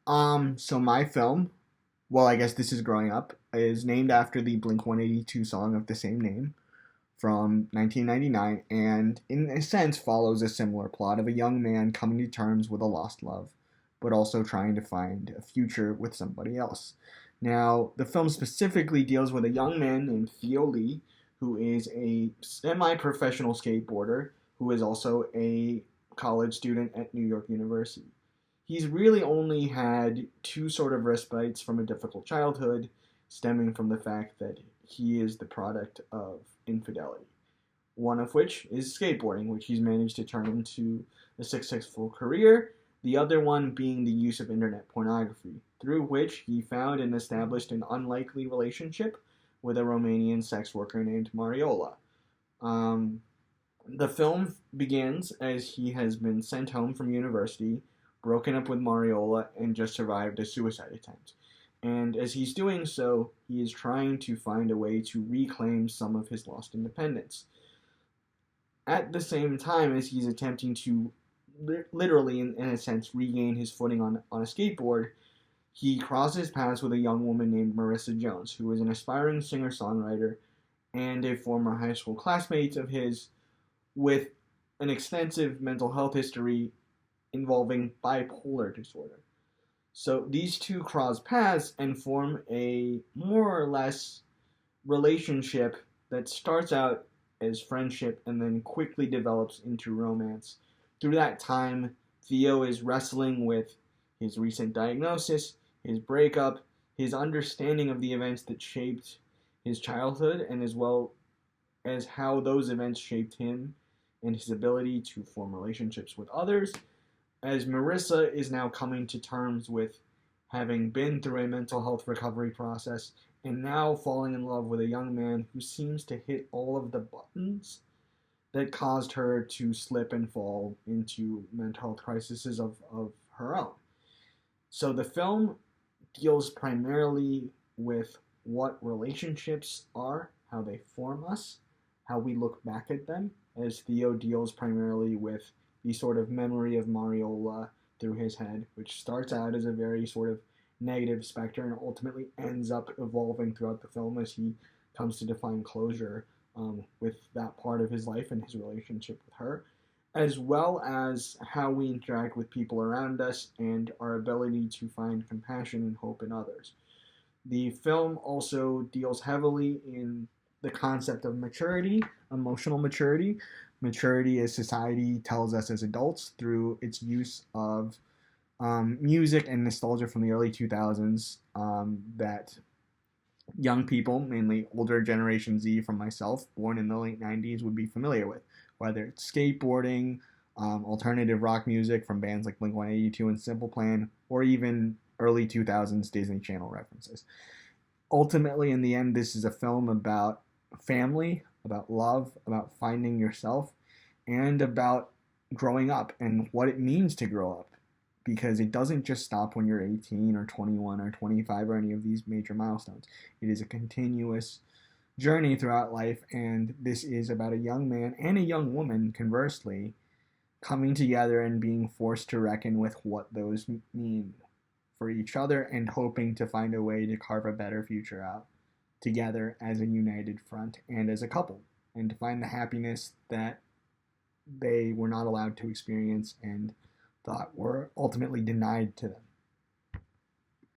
So my film, well, I guess this is growing up, is named after the Blink 182 song of the same name from 1999, and in a sense follows a similar plot of a young man coming to terms with a lost love, but also trying to find a future with somebody else. Now, the film specifically deals with a young man named Theo Lee, who is a semi professional skateboarder who is also a college student at New York University. He's really only had two sort of respites from a difficult childhood, stemming from the fact that he is the product of infidelity. One of which is skateboarding, which he's managed to turn into a successful career. The other one being the use of internet pornography, through which he found and established an unlikely relationship with a Romanian sex worker named Mariola. Um, the film begins as he has been sent home from university, broken up with Mariola, and just survived a suicide attempt. And as he's doing so, he is trying to find a way to reclaim some of his lost independence. At the same time as he's attempting to literally, in a sense, regain his footing on a skateboard, he crosses paths with a young woman named Marissa Jones, who is an aspiring singer songwriter and a former high school classmate of his with an extensive mental health history involving bipolar disorder. So these two cross paths and form a more or less relationship that starts out as friendship and then quickly develops into romance. Through that time, Theo is wrestling with his recent diagnosis, his breakup, his understanding of the events that shaped his childhood, and as well as how those events shaped him and his ability to form relationships with others, as Marissa is now coming to terms with having been through a mental health recovery process and now falling in love with a young man who seems to hit all of the buttons that caused her to slip and fall into mental health crises of her own. So the film deals primarily with what relationships are, how they form us, how we look back at them, as Theo deals primarily with the sort of memory of Mariola through his head, which starts out as a very sort of negative specter and ultimately ends up evolving throughout the film as he comes to define closure with that part of his life and his relationship with her, as well as how we interact with people around us and our ability to find compassion and hope in others. The film also deals heavily in the concept of maturity, emotional maturity, maturity as society tells us as adults through its use of music and nostalgia from the early 2000s that young people, mainly older Generation Z from myself, born in the late 90s, would be familiar with, whether it's skateboarding, alternative rock music from bands like Blink 182 and Simple Plan, or even early 2000s Disney Channel references. Ultimately, in the end, this is a film about family, about love, about finding yourself, and about growing up and what it means to grow up. Because it doesn't just stop when you're 18 or 21 or 25 or any of these major milestones. It is a continuous journey throughout life, and this is about a young man and a young woman, conversely, coming together and being forced to reckon with what those mean for each other and hoping to find a way to carve a better future out together as a united front and as a couple, and to find the happiness that they were not allowed to experience and thought were ultimately denied to them.